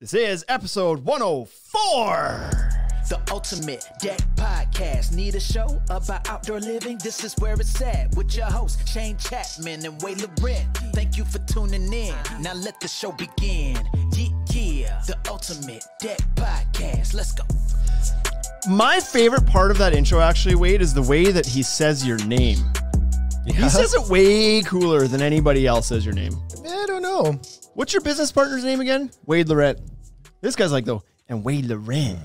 This is episode 104. The Ultimate Deck Podcast. Need a show about outdoor living? This is where it's at with your hosts, Shane Chapman and Way Laurent. Thank you for tuning in. Now let the show begin. Yeah, the Ultimate Deck Podcast. Let's go. My favorite part of that intro, actually, Wade, is the way that he says your name. Yeah. He says it way cooler than anybody else says your name. I don't know. What's your business partner's name again? Wade Laurent. This guy's like, though, and Wade Laurent.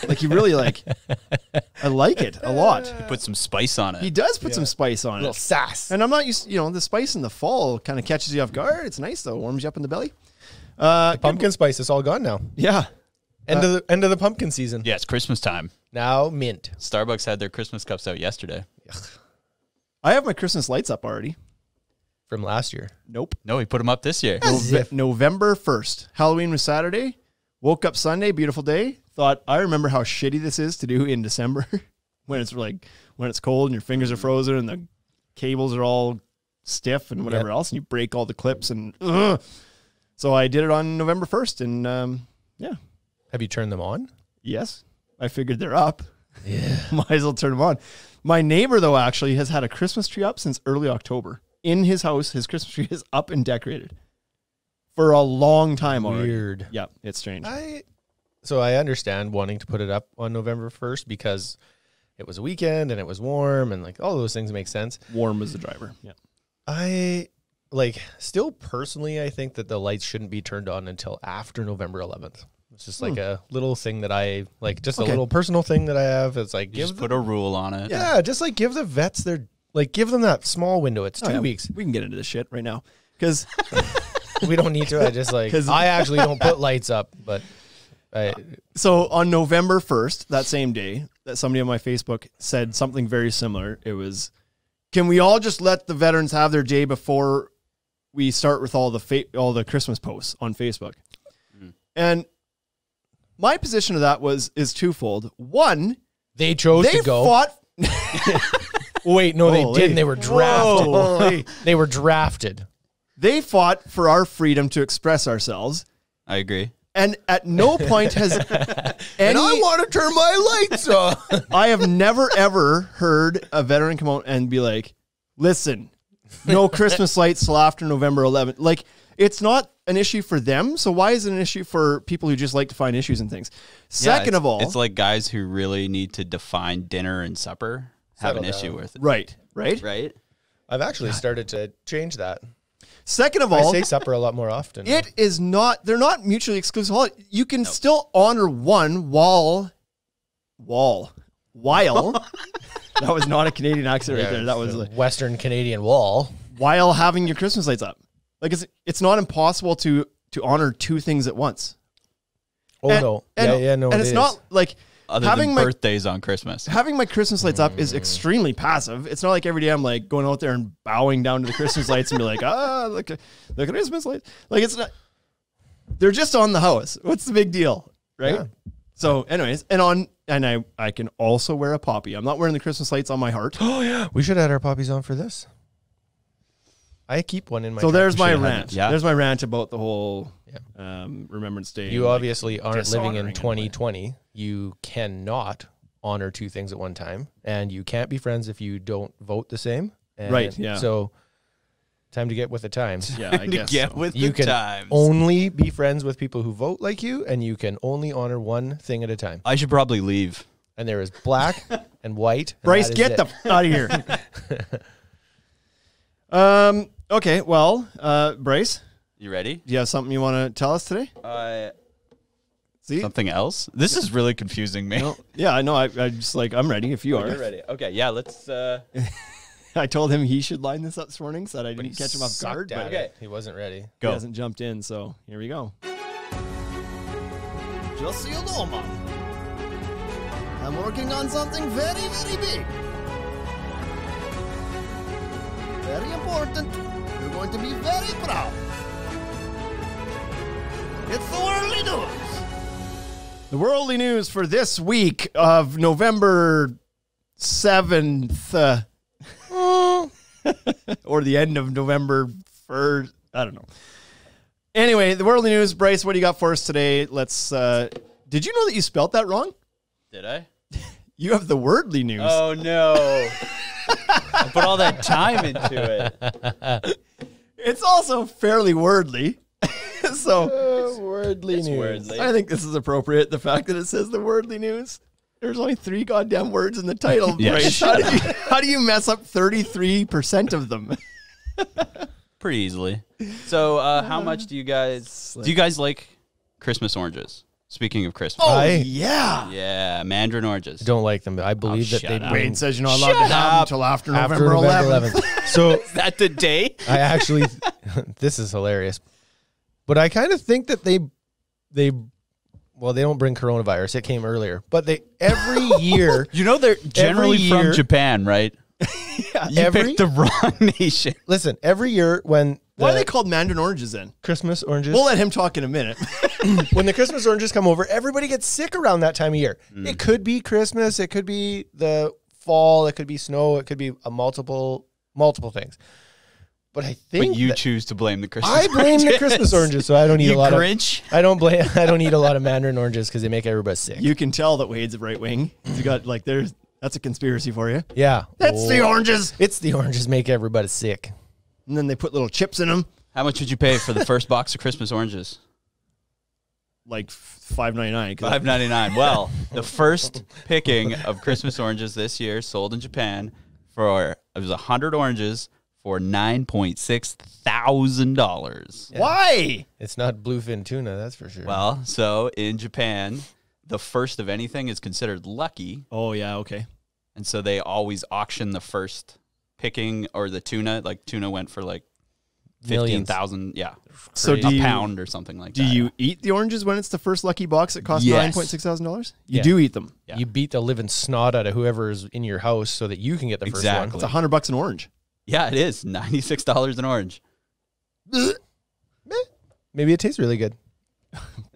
Like, he really I like it a lot. He put some spice on it. He does put some spice on it. A little sass. And I'm not used to, the spice in the fall kind of catches you off guard. It's nice, though. Warms you up in the belly. The pumpkin spice is all gone now. Yeah. End of the pumpkin season. Yeah, it's Christmas time. Now mint. Starbucks had their Christmas cups out yesterday. I have my Christmas lights up already. From last year. Nope. No, he put them up this year. November 1st. Halloween was Saturday. Woke up Sunday, beautiful day. Thought, I remember how shitty this is to do in December when it's cold and your fingers are frozen and the cables are all stiff and whatever else, and you break all the clips and So I did it on November 1st, and yeah. Have you turned them on? Yes. I figured they're up. Yeah. Might as well turn them on. My neighbor, though, actually has had a Christmas tree up since early October. In his house, his Christmas tree is up and decorated for a long time already. Weird. Yeah, it's strange. So I understand wanting to put it up on November 1st because it was a weekend and it was warm and like all those things make sense. Warm was the driver. Yeah. I still personally, I think that the lights shouldn't be turned on until after November 11th. It's just like a little thing that I like, just a little personal thing that I have. It's like, Just put a rule on it. Yeah, just like give the vets give them that small window. It's 2 weeks. We can get into this shit right now because we don't need to. I actually don't put lights up, but so on November 1st, that same day, that somebody on my Facebook said something very similar. It was, can we all just let the veterans have their day before we start with all the Christmas posts on Facebook? And my position of that is twofold. One, they chose to go. Fought. Wait, no, they didn't. They were drafted. They were drafted. They fought for our freedom to express ourselves. I agree. And at no point has and I want to turn my lights on. I have never, ever heard a veteran come out and be like, listen, no Christmas lights till after November 11th. Like, it's not an issue for them, so why is it an issue for people who just like to find issues and things? Second of all, it's like guys who really need to define dinner and supper have an issue with it. Right. I've actually started to change that. Second of all, I say supper a lot more often. It is not, they're not mutually exclusive. You can still honor one while that was not a Canadian accent right there. That was a Western Canadian wall. While having your Christmas lights up. Like, it's not impossible to honor two things at once. Oh, no. And it's not like other than birthdays on Christmas. Having my Christmas lights up is extremely passive. It's not like every day I'm like going out there and bowing down to the Christmas lights and be like, look at the Christmas lights. Like, it's not, they're just on the house. What's the big deal? Right? Yeah. So anyways, and I can also wear a poppy. I'm not wearing the Christmas lights on my heart. Oh yeah. We should add our poppies on for this. I keep one in my. So there's my rant. Yeah. There's my rant about the whole Remembrance Day. You obviously aren't living in 2020. You cannot honor two things at one time, and you can't be friends if you don't vote the same. And right. Yeah. So time to get with the times. Yeah. I guess you can only be friends with people who vote like you, and you can only honor one thing at a time. I should probably leave. And there is black and white. And Bryce, get the out of here. Okay, well, Bryce. You ready? Do you have something you want to tell us today? See? Something else? This is really confusing me. No, yeah, I know. I just I'm ready if you are. You're ready. Okay, yeah, let's... I told him he should line this up this morning so that I didn't catch him off guard. But okay. He wasn't ready. He hasn't jumped in, so here we go. Just so you know, man, I'm working on something very, very big. Very important. You're going to be very proud. It's the worldly news. The worldly news for this week of November 7th. Or the end of November 1st. I don't know. Anyway, the worldly news. Bryce, what do you got for us today? Let's. Did you know that you spelt that wrong? Did I? You have the wordly news. Oh no! I put all that time into it. It's also fairly wordly. So Wordly news. Wordly. I think this is appropriate. The fact that it says the wordly news. There's only 3 goddamn words in the title. Yeah, Bryce. How do you mess up 33% of them? Pretty easily. So, how much do you guys like Christmas oranges? Speaking of Christmas. Oh, yeah. Yeah, mandarin oranges. I don't like them. I believe that shut they up. bring Wade says you're not allowed to have them until after November 11th. So Is that the day? I actually, this is hilarious, but I kind of think that they don't bring coronavirus. It came earlier, but they every year. You know they're generally Every from year- Japan, right? You picked the wrong nation. Listen, every year when Why are they called mandarin oranges then? Christmas oranges, We'll let him talk in a minute. when the Christmas oranges come over, everybody gets sick around that time of year. It could be Christmas, it could be the fall, it could be snow, it could be a multiple things. But I think But you that- choose to blame the Christmas I blame the oranges. Christmas oranges, so I don't eat You a lot Grinch. of. I don't eat a lot of mandarin oranges because they make everybody sick. You can tell that Wade's right wing. You got like that's a conspiracy for you. Yeah, That's the oranges. It's the oranges make everybody sick. And then they put little chips in them, How much would you pay for the first box of Christmas oranges? like $5.99. $5.99. Well, the first picking of Christmas oranges this year sold in Japan it was 100 oranges for $9.6 thousand. Why? It's not bluefin tuna, that's for sure. Well, so in Japan, the first of anything is considered lucky, Oh yeah, okay. and so they always auction the first picking or the tuna. Like tuna went for like Millions. 15,000, yeah, So a do you pound or something like do that. you eat the oranges when it's the first lucky box that costs Yes. $9.6 thousand? You Yeah. do eat them. Yeah. You beat the living snot out of whoever's in your house so that you can get the first Exactly. It's $100 an orange. Yeah, it is $96 an orange. one. Maybe it tastes really good.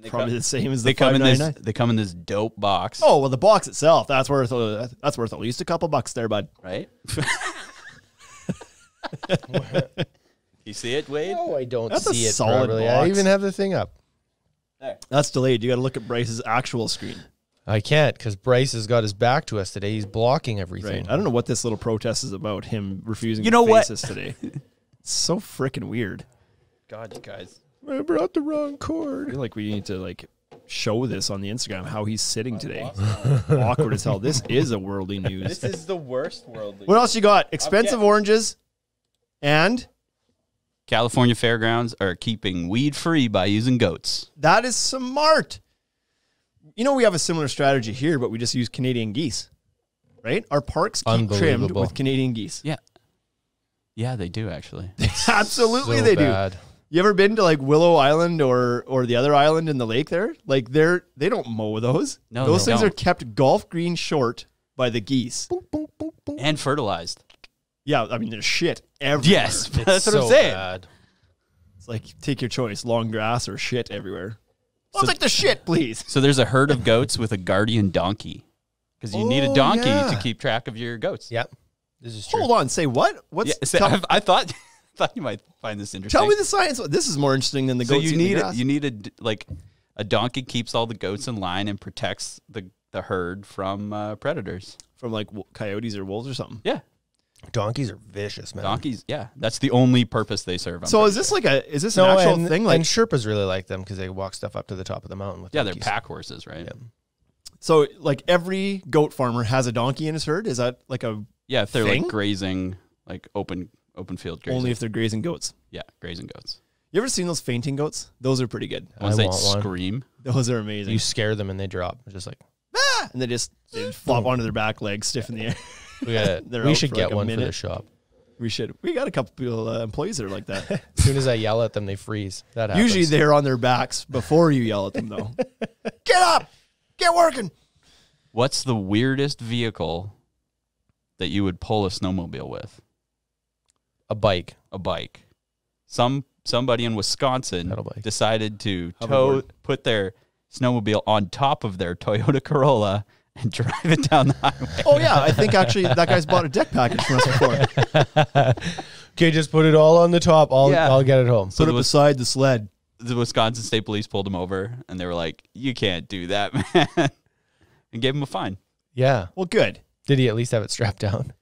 Probably the same as the They come in this. $5.99. They come in this dope box. Oh well, the box itself that's worth at least a couple bucks there, bud. Right. You see it, Wade? No, I don't That's a see it solid properly. box. I even have the thing up. That's delayed. You got to look at Bryce's actual screen. I can't because Bryce has got his back to us today. He's blocking everything. Right. I don't know what this little protest is about. Him refusing You know to what? face us today. It's so freaking weird. God, you guys. I brought the wrong I cord. feel like we need to show this on the Instagram how he's sitting today. Awkward as hell. This is a worldly news. This is the worst worldly. What else you got? Expensive oranges and California fairgrounds are keeping weed free by using goats. that is smart. You know, we have a similar strategy here, but we just use Canadian geese, right? Our parks keep trimmed Unbelievable. with Canadian geese. Yeah. Yeah, they do actually. Absolutely, So they bad. do. You ever been to Willow Island or the other island in the lake there? They don't mow those. No, those they things don't. are kept golf green short by the geese. And fertilized. Yeah, I mean there's shit everywhere. Yes, that's what so I'm saying. bad. It's like take your choice, long grass or shit everywhere. I'll take the shit, please. So there's a herd of goats with a guardian donkey. Because you need a Oh, donkey yeah. to keep track of your goats. Yep. This is true. Hold on, say what? What's Yeah, so tell, I thought you might find this interesting. tell me the science. This is more interesting than the So goats you eating need grass. you need a donkey keeps all the goats in line and protects the herd from predators. from coyotes or wolves or something. Yeah, Donkeys are vicious, man. donkeys. Yeah, that's the only purpose they serve. I'm So pretty is this sure. is this an actual and, thing? and Sherpas really like them because they walk stuff up to the top of the mountain with Yeah, they're donkeys. pack horses, right? Yeah. So every goat farmer has a donkey in his herd? Is that a Yeah, if they're Thing? grazing, open field grazing. only if they're grazing goats? Yeah, grazing goats. You ever seen those fainting goats? Those are pretty good. I Once they want one. scream. Those are amazing. You scare them and they drop. It's just like And they flop onto their back legs, stiff in the air. we out should for get a one for minute. the shop. We should. We got a couple people, employees that are like that. As soon as I yell at them, they freeze. That happens. Usually they're on their backs before you yell at them, though. Get up! Get working! What's the weirdest vehicle that you would pull a snowmobile with? a bike. A bike. Somebody in Wisconsin Pedal bike. decided to Hoverboard. put their snowmobile on top of their Toyota Corolla and drive it down the highway. Oh, yeah. I think actually that guy's bought a deck package from us before. Okay, just put it all on the top. I'll get it home. Put it beside the sled. the Wisconsin State Police pulled him over, and they were like, "You can't do that, man," and gave him a fine. Yeah. Well, good. Did he at least have it strapped down?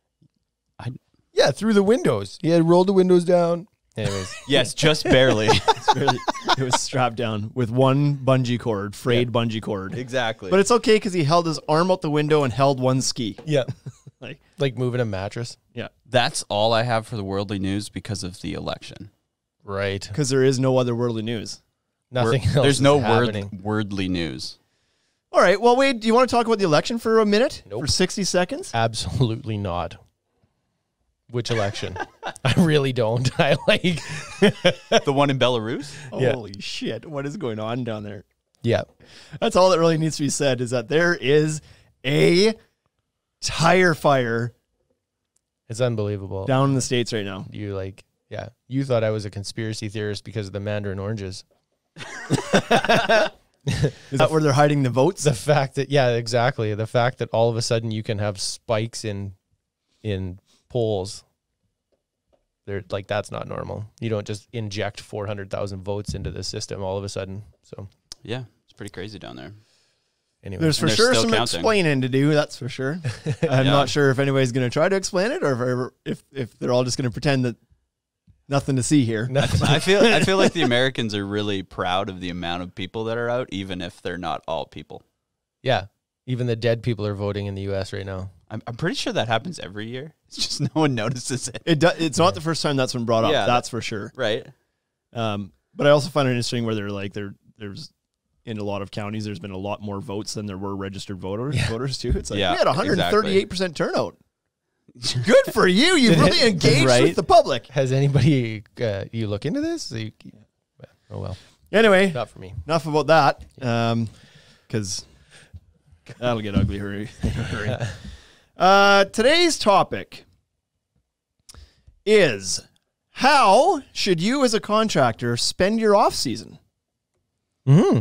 Yeah, through the windows. He had rolled the windows down. Anyways. Yes, just barely. It was strapped down with one bungee cord, frayed bungee cord. Exactly. But it's okay because he held his arm out the window and held one ski. Yeah. Like moving a mattress. Yeah. That's all I have for the worldly news because of the election. Right. Because there is no other worldly news. Nothing else. There's no happening. wordly news. All right. Well, Wade, do you want to talk about the election for a minute? Nope. For 60 seconds? Absolutely not. Which election? I really don't. I like. The one in Belarus? Yeah. Holy shit. What is going on down there? Yeah. That's all that really needs to be said is that there is a tire fire It's unbelievable. down in the States right now. You thought I was a conspiracy theorist because of the mandarin oranges. Is that where they're hiding the votes? The fact that, yeah, exactly. The fact that all of a sudden you can have spikes in polls. They're like, that's not normal. You don't just inject 400,000 votes into the system all of a sudden. So Yeah, it's pretty crazy down there. anyway, There's for they're sure still some counting. explaining to do, that's for sure. I'm Yeah. not sure if anybody's going to try to explain it or if they're all just going to pretend that nothing to see here. I feel like the Americans are really proud of the amount of people that are out, even if they're not all people. yeah, even the dead people are voting in the U.S. right now. I'm pretty sure that happens every year. It's just no one notices it. It's not the first time that's been brought up. Yeah, that's for sure. Right. But I also find it interesting where they're like there's in a lot of counties there's been a lot more votes than there were registered voters too. It's like Yeah, we had 138% turnout. Good for you. You really engaged Right? with the public. Has anybody you look into this? Oh well, Anyway, not for me. enough about that. Because that'll get ugly. Hurry. Today's topic is how should you as a contractor spend your off season? Mm-hmm.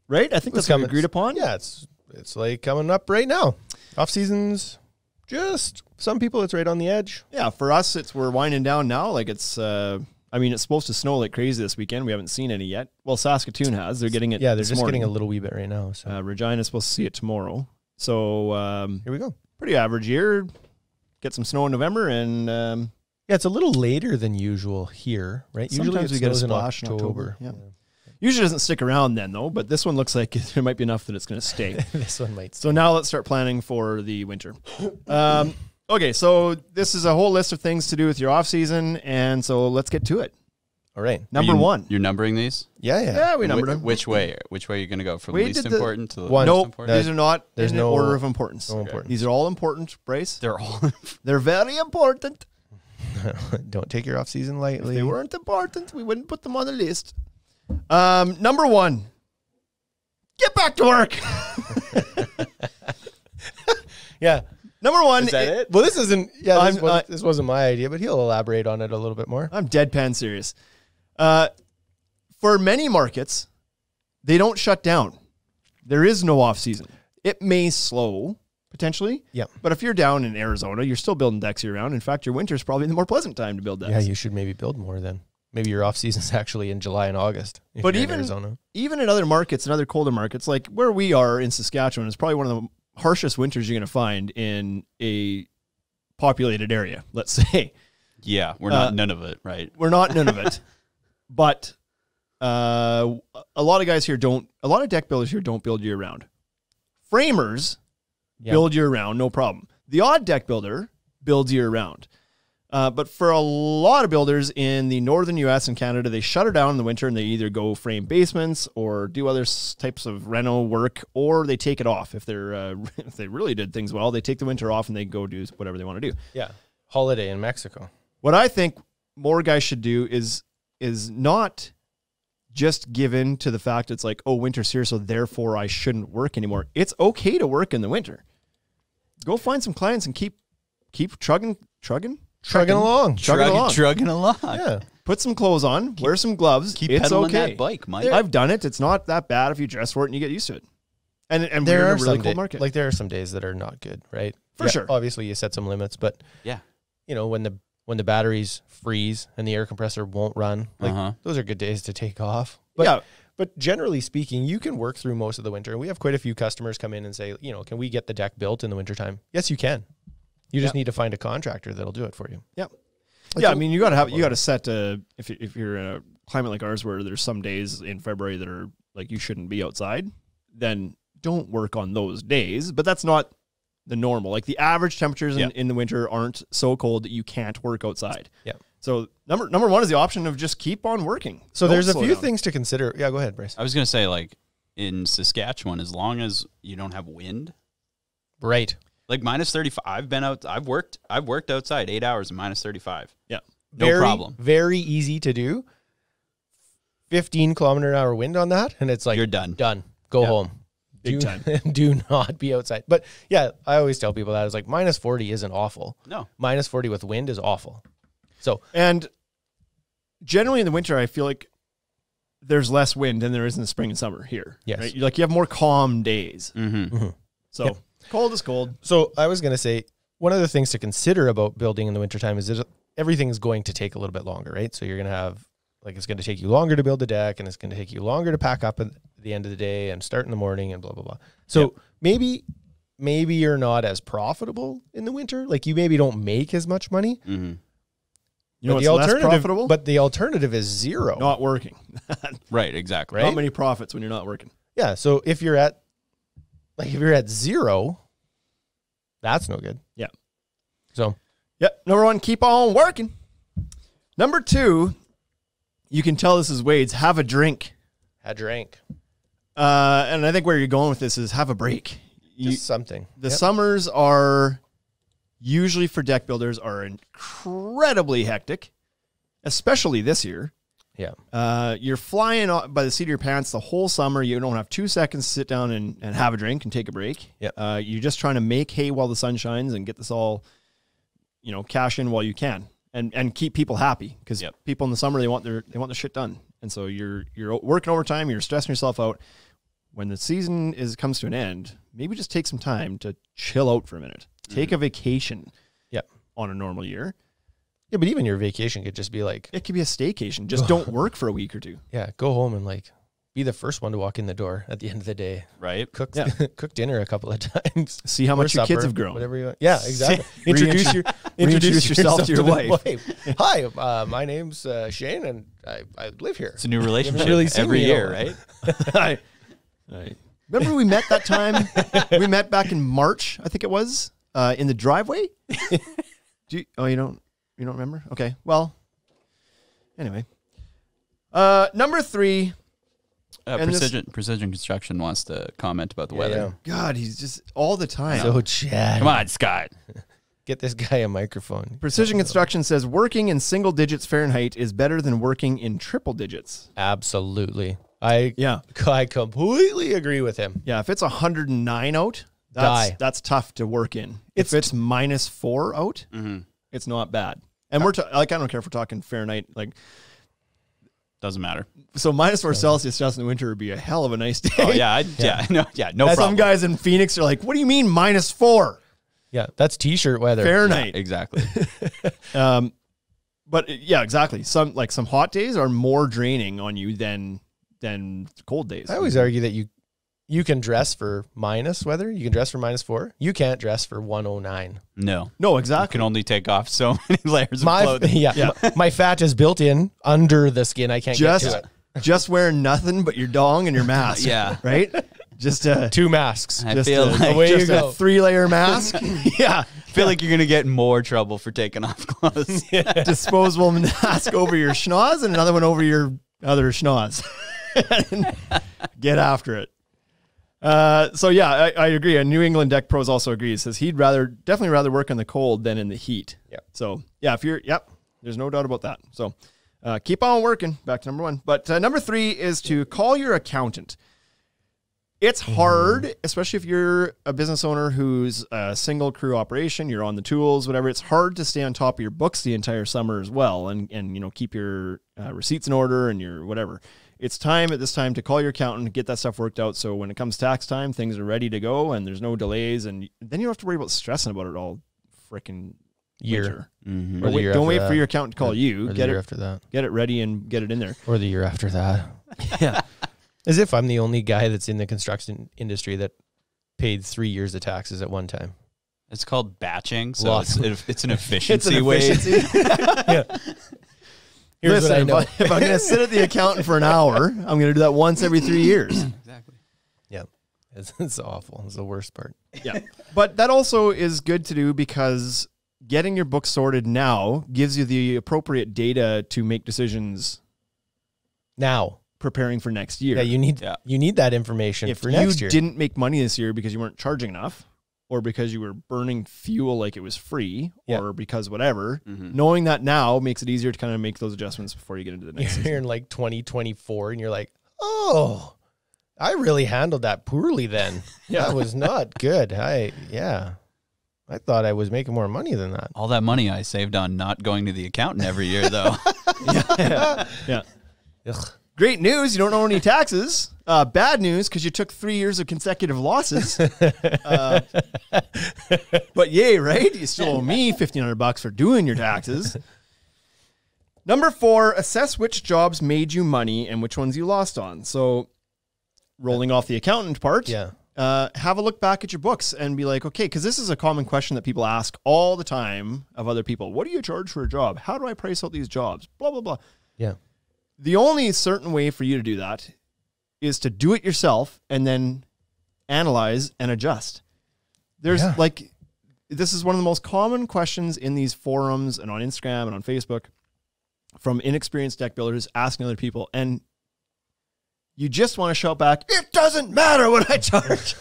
Right? I think that's what we agreed upon. Yeah, it's like coming up right now. Off season's just some people it's right on the edge. Yeah, for us, we're winding down now. Like it's supposed to snow like crazy this weekend. We haven't seen any yet. Well, Saskatoon has. They're getting it. Yeah, they're this just morning. getting a little wee bit right now. So Regina's supposed to see it tomorrow. So here we go. pretty average year. Get some snow in November, and Yeah, it's a little later than usual here, right? sometimes Usually we get a snows in splash in October. Yeah. Usually doesn't stick around then though. But this one looks like there might be enough that it's going to stay. This one might. So now let's start planning for the winter. Okay, so this is a whole list of things to do with your off season, and so let's get to it. All right. Number one. You're numbering these? Yeah. Yeah, we numbered them. Which way? Which way are you going to go? From We least did the- important to the One. most Nope, important? these are not there's in no- order of importance. no importance. These are all important, Bryce. They're all. They're very important. Don't take your off season If lightly. they weren't important, we wouldn't put them on the list. Number one, get back to work. Yeah. Number one. Is that it? Well, this isn't. Yeah, I'm- this wasn't my idea, but he'll elaborate on it a little bit more. I'm deadpan serious. For many markets, they don't shut down. There is no off season. It may slow potentially. Yeah. But if you're down in Arizona, you're still building decks year round. In fact, your winter is probably the more pleasant time to build decks. Yeah, you should maybe build more then. Maybe your off season's actually in July and August. If But you're in even Arizona. even in other markets and other colder markets, like where we are in Saskatchewan, is probably one of the harshest winters you're going to find in a populated area. Let's say Yeah, we're not none of it, right? we're not none of it, but a lot of guys here don't. A lot of deck builders here don't build year round. Framers build year round, no problem. The odd deck builder builds year round. But for a lot of builders in the northern U.S. and Canada, they shut it down in the winter and they either go frame basements or do other types of reno work, or they take it off. If they're if they really did things well, they take the winter off and they go do whatever they want to do. Yeah. Holiday in Mexico. What I think more guys should do is not just give in to the fact it's like, oh, winter's here, so therefore I shouldn't work anymore. It's okay to work in the winter. Go find some clients and keep trugging along. Trugging along. Yeah. Put some clothes on, wear some gloves. Keep it's pedaling okay. that bike, Mike. I've done it. It's not that bad if you dress for it and you get used to it. And There we're are in a really some cold market. Like there are some days that are not good, right? For sure. Obviously, you set some limits, but Yeah. you know when when the batteries freeze and the air compressor won't run. Like those are good days to take off. But but generally speaking, you can work through most of the winter. We have quite a few customers come in and say, you know, can we get the deck built in the wintertime? Yes, you can. You just need to find a contractor that'll do it for you. Yep. Yeah, I mean, you got to set if you're in a climate like ours where there's some days in February that are like you shouldn't be outside, then don't work on those days. But that's not the normal. Like the average temperatures in the winter aren't so cold that you can't work outside. Yeah. So number one is the option of just keep on working. So there's a few things to consider. Yeah, go ahead, Bryce. I was going to say, like in Saskatchewan, as long as you don't have wind, right? Like minus 35. I've worked outside 8 hours and minus 35. Yeah, no problem. Very easy to do. 15-kilometer-an-hour wind on that, and it's like you're done. Done. Go home. Big time. Do not be outside. But yeah, I always tell people that it's like minus 40 isn't awful. No, minus 40 with wind is awful. So, and generally in the winter, I feel like there's less wind than there is in the spring and summer here. Yes. Right? You have more calm days. So cold is cold. So I was going to say, one of the things to consider about building in the wintertime is that everything's going to take a little bit longer, right? So you're going to have, like, it's going to take you longer to build the deck, and it's going to take you longer to pack up at the end of the day and start in the morning and blah, blah, blah. So maybe you're not as profitable in the winter. Like, you maybe don't make as much money. You know what's less profitable? But the alternative is zero. Not working. Right, exactly. Not many profits when you're not working. Yeah, so if you're at zero, that's no good. Yeah. So, number one, keep on working. Number two, you can tell this is Wade's, have a drink. A drink. And I think where you're going with this is have a break. Just something. The summers are usually for deck builders are incredibly hectic, especially this year. Yeah. You're flying by the seat of your pants the whole summer. You don't have 2 seconds to sit down and have a drink and take a break. Yeah. You're just trying to make hay while the sun shines and get this all, cash in while you can and keep people happy because people in the summer, they want their shit done. And so you're working overtime, you're stressing yourself out. When the season comes to an end, maybe just take some time to chill out for a minute. Take a vacation on a normal year. Yeah, but even your vacation could just be like... It could be a staycation. Just don't work for a week or two. Yeah, go home and be the first one to walk in the door at the end of the day. Right. Cook dinner a couple of times. See how much your kids have grown. Whatever you want. Yeah, exactly. Introduce yourself to your wife. Hi, my name's Shane, and I live here. It's a new relationship every year, right? Remember we met that time? We met back in March, I think it was, in the driveway. You don't remember? Okay. Well, anyway. Number three. Precision Construction wants to comment about the weather. Yeah. God, he's just all the time. So Chad. Come on, Scott. Get this guy a microphone. Precision Construction says working in single digits Fahrenheit is better than working in triple digits. Absolutely. I completely agree with him. Yeah, if it's 109 out, that's tough to work in. If it's -4 out, it's not bad. And I don't care if we're talking Fahrenheit, doesn't matter. So -4 Celsius just in the winter would be a hell of a nice day. Oh no problem. Some guys in Phoenix are like, "What do you mean -4?" Yeah, that's t-shirt weather. Fahrenheit. Yeah, exactly. But yeah, exactly. Some hot days are more draining on you than cold days. I always argue that you can dress for minus weather. You can dress for -4. You can't dress for 109. No, exactly. You can only take off so many layers of clothing. My fat is built in under the skin. I can't get to it. Just wearing nothing but your dong and your mask. Yeah. Right? Just 2 masks. I feel like away just you go. a 3-layer mask. Yeah. I feel like you're going to get in more trouble for taking off clothes. Disposable mask over your schnoz and another one over your other schnoz. Get after it. So yeah, I agree. And New England Deck Pros also agrees. Says he'd definitely rather work in the cold than in the heat. Yeah. So yeah, there's no doubt about that. So keep on working. Back to number one. But number 3 is to call your accountant. It's hard, especially if you're a business owner who's a single crew operation, you're on the tools, whatever. It's hard to stay on top of your books the entire summer as well and keep your receipts in order and your whatever. It's time at this time to call your accountant and get that stuff worked out. So when it comes tax time, things are ready to go and there's no delays. And then you don't have to worry about stressing about it all freaking year. winter. Or the year Don't after wait that. for your accountant to call you. Or the Get year it, after that. get it ready and get it in there. Or the year after that. Yeah. As if I'm the only guy that's in the construction industry that paid 3 years of taxes at one time. It's called batching, so Lots. it's an It's efficiency an way. efficiency. Yeah. Here's Listen, what I know. if I'm going to sit at the accountant for an hour, I'm going to do that once every 3 years. Exactly. Yeah. It's awful. It's the worst part. Yeah. But that also is good to do because getting your book sorted now gives you the appropriate data to make decisions Now. preparing for next year. Yeah, you need that information if for you next year. didn't make money this year because you weren't charging enough or because you were burning fuel like it was free Yeah. or because whatever, Mm-hmm. knowing that now makes it easier to kind of make those adjustments before you get into the next You're season. in like 2024 and you're like, oh, I really handled that poorly then. That was not good. I thought I was making more money than that. All that money I saved on not going to the accountant every year, though. Yeah. Ugh. Great news, you don't owe any taxes. Bad news, because you took 3 years of consecutive losses. But yay, right? You still owe me $1,500 for doing your taxes. Number 4, assess which jobs made you money and which ones you lost on. So rolling off the accountant part, Yeah. have a look back at your books and be like, okay, because this is a common question that people ask all the time of other people. What do you charge for a job? How do I price out these jobs? Blah, blah, blah. Yeah. The only certain way for you to do that is to do it yourself and then analyze and adjust. There's this is one of the most common questions in these forums and on Instagram and on Facebook from inexperienced deck builders asking other people. And you just want to shout back, it doesn't matter what I charge.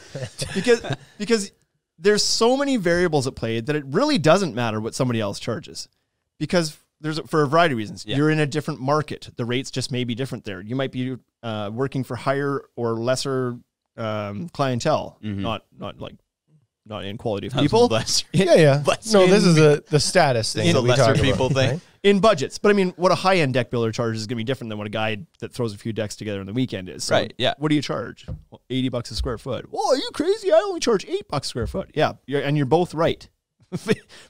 because there's so many variables at play that it really doesn't matter what somebody else charges. Because for a variety of reasons. Yeah. You're in a different market. The rates just may be different there. You might be working for higher or lesser clientele, not in quality of people, Yeah. No, this is the status thing. It's a that we lesser talk about, people thing. right? in budgets. But I mean, what a high-end deck builder charges is going to be different than what a guy that throws a few decks together on the weekend is. So Right, yeah. What do you charge? Well, $80 a square foot. Well, are you crazy? I only charge $8 a square foot. Yeah, and you're both right.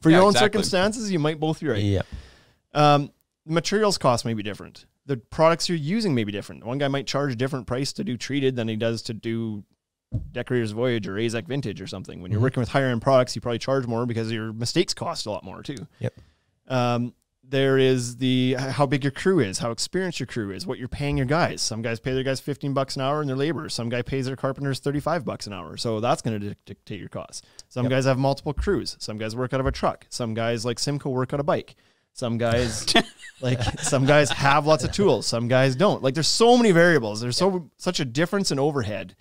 For your own exactly. circumstances, you might both be right. Yeah. Materials cost may be different. The products you're using may be different. One guy might charge a different price to do treated than he does to do Decorator's Voyage or AZEK Vintage or something. When you're working with higher end products, you probably charge more because your mistakes cost a lot more too. Yep. There is how big your crew is, how experienced your crew is, what you're paying your guys. Some guys pay their guys $15 an hour in their labor. Some guy pays their carpenters $35 an hour. So that's going to dictate your costs. Some guys have multiple crews. Some guys work out of a truck. Some guys like Simcoe work out a bike. Some guys some guys have lots of tools. Some guys don't. Like there's so many variables. There's such a difference in overhead.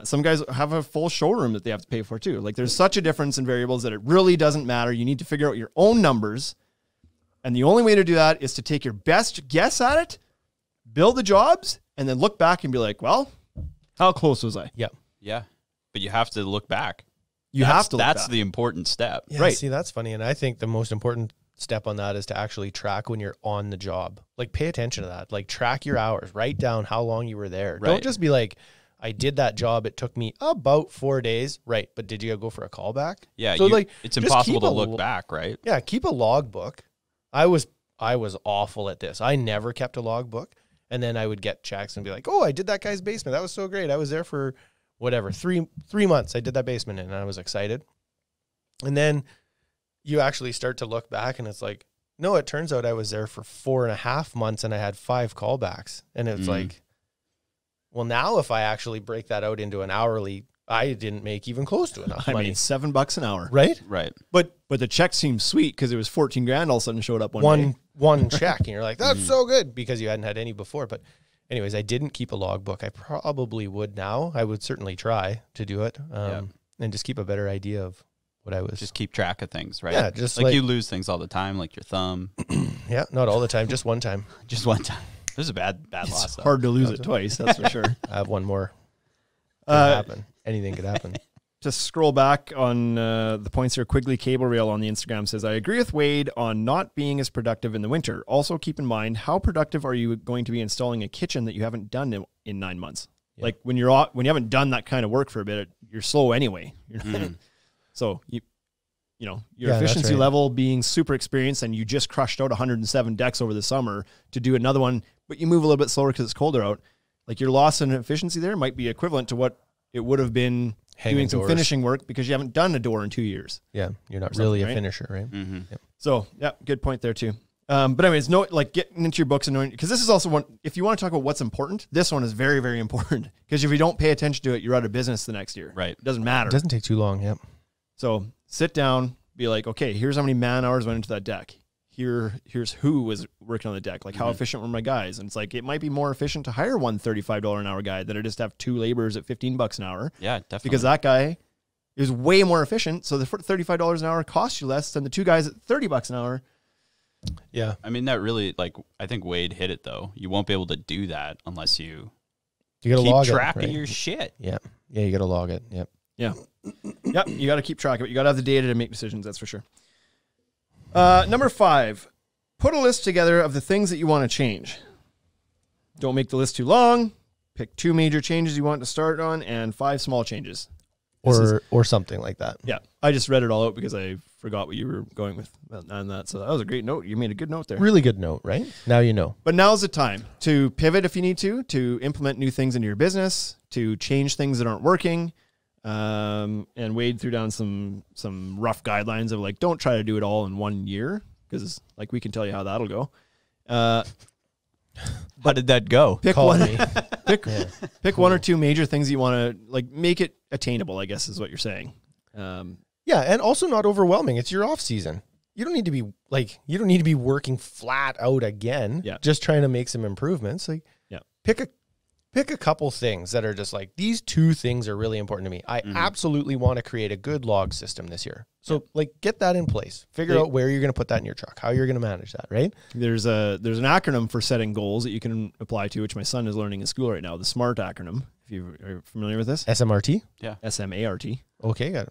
Some guys have a full showroom that they have to pay for too. Like there's such a difference in variables that it really doesn't matter. You need to figure out your own numbers. And the only way to do that is to take your best guess at it, build the jobs, and then look back and be like, well, how close was I? Yep. Yeah. But you have to look back. You have to look That's back. the important step. Yeah, Right. See, that's funny. And I think the most important step on that is to actually track when you're on the job. Like pay attention to that. Like track your hours. Write down how long you were there. Right. Don't just be like, I did that job. It took me about 4 days. Right. But did you go for a callback? Yeah. So like it's just impossible keep to a look back, right? Yeah. Keep a logbook. I was awful at this. I never kept a logbook. And then I would get checks and be like, oh, I did that guy's basement. That was so great. I was there for whatever, three months. I did that basement and I was excited. And then you actually start to look back and it's like, no, it turns out I was there for 4.5 months and I had 5 callbacks. And it's like, well, now if I actually break that out into an hourly, I didn't make even close to enough I money. made $7 an hour. Right? Right. But the check seemed sweet because it was 14 grand all of a sudden showed up one day. One check. And you're like, that's so good because you hadn't had any before. But anyways, I didn't keep a logbook. I probably would now. I would certainly try to do it and just keep a better idea of what I was. Just keep track of things, right? Yeah, just like like- you lose things all the time, like your thumb. Yeah, not all the time, just one time. Just one time. This is a bad loss. It's though. hard to lose it twice, that's for sure. I have one more. Could happen. Anything could happen. To scroll back on the points here, Quigley Cable Rail on the Instagram says, I agree with Wade on not being as productive in the winter. Also keep in mind, how productive are you going to be installing a kitchen that you haven't done in 9 months? Yeah. Like when you haven't done that kind of work for a bit, you're slow anyway. So you know, your Yeah, that's efficiency right. level being super experienced and you just crushed out 107 decks over the summer to do another one, but you move a little bit slower because it's colder out. Like your loss in efficiency there might be equivalent to what it would have been Hanging doing some doors. finishing work because you haven't done a door in 2 years. Yeah, you're not Something, really a right? finisher, right? So yeah, good point there too. But anyways, no, like getting into your books and knowing, because this is also one, if you want to talk about what's important, this one is very, very important because if you don't pay attention to it, you're out of business the next year. Right. It doesn't matter. It doesn't take too long. Yep. So sit down, be like, okay, here's how many man hours went into that deck. Here's who was working on the deck. Like how efficient were my guys? And it's like, it might be more efficient to hire one $35 an hour guy than to just have two laborers at $15 an hour. Yeah, definitely. Because that guy is way more efficient. So the $35 an hour costs you less than the two guys at $30 an hour. Yeah. I mean, that really, like, I think Wade hit it, though. You won't be able to do that unless you You got to keep log track it, right? of your shit. Yeah. Yeah, you got to log it. Yep. Yeah. Yep. You got to keep track of it. You got to have the data to make decisions. That's for sure. Number 5, put a list together of the things that you want to change. Don't make the list too long. Pick 2 major changes you want to start on and 5 small changes. Or something like that. Yeah. I just read it all out because I forgot what you were going with on that. So that was a great note. You made a good note there. Really good note, right? Now you know. But now's the time to pivot if you need to implement new things into your business, to change things that aren't working, and Wade threw down some rough guidelines of like, don't try to do it all in 1 year because like we can tell you how that'll go. How did that go? Pick Call one, me. pick 1 or 2 major things you want to like make it attainable, I guess is what you're saying. Yeah, and also not overwhelming. It's your off season. You don't need to be working flat out again. Yeah. Just trying to make some improvements. Like, Yeah. pick a couple things that are just like, these 2 things are really important to me. I absolutely want to create a good log system this year. So like get that in place. Figure out where you're going to put that in your truck, how you're going to manage that, right? There's an acronym for setting goals that you can apply to, which my son is learning in school right now, the SMART acronym. If you are familiar with this, SMRT? SMART. Okay, got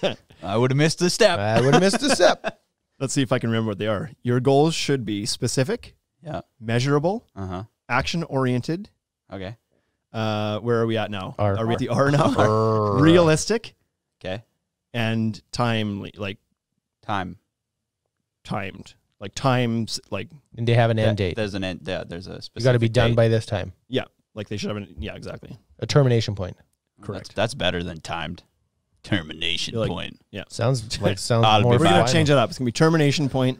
it. I would have missed a step. I would have missed a step. Let's see if I can remember what they are. Your goals should be specific, Yeah. measurable, Uh-huh. action-oriented. Okay. Where are we at now? R. Are we at the R now? Realistic Okay. and timely, like Time. timed, like times, like And they have an end date. There's an end. Yeah, there's a specific You got to be done date. by this time. yeah, like they should have an, yeah, exactly. A termination point. Correct. That's better than timed. Termination You're like- point. Sounds Ought to more be We're final. gonna change it up. It's gonna be termination point.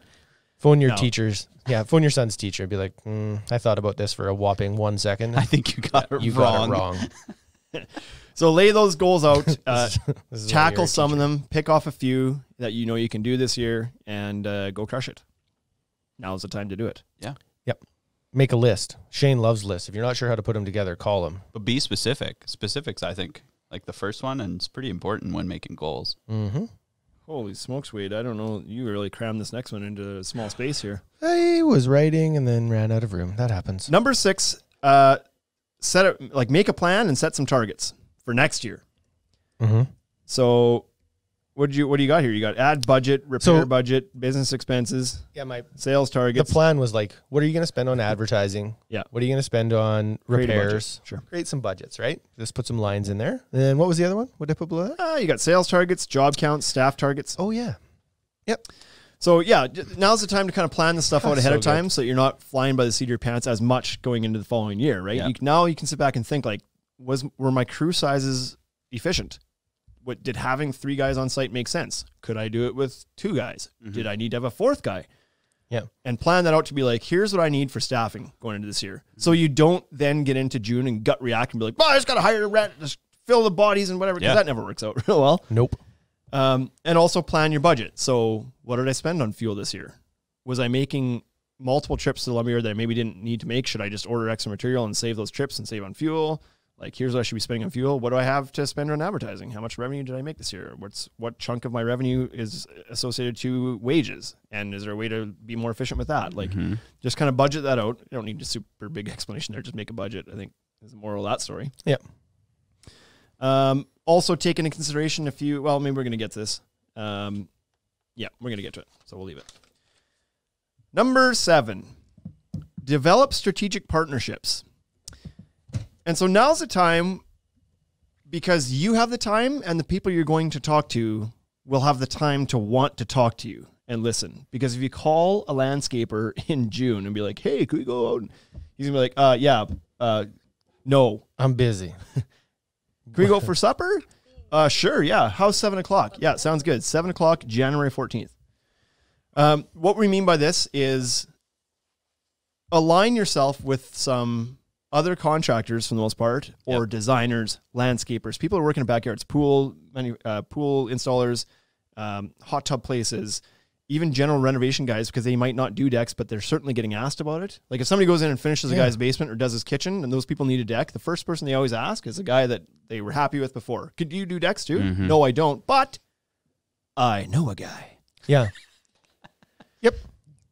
Phone your No. teachers. Yeah, phone your son's teacher. Be like, I thought about this for a whopping 1 second. I think you got it You wrong. got it wrong. So lay those goals out. This is why Tackle you're a some of teacher. them. Pick off a few that you know you can do this year, and go crush it. Now's the time to do it. Make a list. Shane loves lists. If you're not sure how to put them together, call him. But be specific. Specifics, I think, like the first one, and it's pretty important when making goals. Mm-hmm. Holy smokes, Wade! I don't know. You really crammed this next one into a small space here. I was writing and then ran out of room. That happens. Number 6, make a plan and set some targets for next year. Mm-hmm. So what do you got here? You got ad budget, repair So- budget, business expenses, Yeah, sales the targets. plan was like, what are you going to spend on advertising? Yeah. What are you going to spend on Create a budget. repairs? Sure. Create some budgets, right? Just put some lines in there. And then what was the other one? What did I put below that? You got sales targets, job counts, staff targets. Oh, yeah. Yep. So yeah, now's the time to kind of plan the stuff out That's ahead so of time so you're not flying by the seat of your pants as much going into the following year, right? Yeah. Now you can sit back and think like, were my crew sizes efficient? Did having 3 guys on site make sense? Could I do it with 2 guys? Did I need to have a 4th guy? Yeah. And plan that out to be like, here's what I need for staffing going into this year. So you don't then get into June and gut react and be like, well, I just got to hire a rent, just fill the bodies and whatever, because Yeah. that never works out real well. Nope. And also plan your budget. So what did I spend on fuel this year? Was I making multiple trips to the lumberyard that I maybe didn't need to make? Should I just order extra material and save those trips and save on fuel? Like, here's what I should be spending on fuel. What do I have to spend on advertising? How much revenue did I make this year? What chunk of my revenue is associated to wages? And is there a way to be more efficient with that? Like, just kind of budget that out. You don't need a super big explanation there. Just make a budget, I think, is the moral of that story. Yeah. Also take into consideration maybe we're going to get to this. Yeah, we're going to get to it. So we'll leave it. Number 7, develop strategic partnerships. And so now's the time, because you have the time and the people you're going to talk to will have the time to want to talk to you and listen. Because if you call a landscaper in June and be like, hey, could we go out? He's going to be like, no. I'm busy. Can we go for supper? Sure, yeah. How's 7 o'clock? Yeah, sounds good. 7 o'clock, January 14th. What we mean by this is align yourself with some other contractors for the most part, or designers, landscapers, people who are working in backyards, pool installers, hot tub places, even general renovation guys, because they might not do decks, but they're certainly getting asked about it. Like if somebody goes in and finishes a guy's basement or does his kitchen and those people need a deck, the first person they always ask is a guy that they were happy with before. Could you do decks too? Mm-hmm. No, I don't, but I know a guy. Yeah. Yep.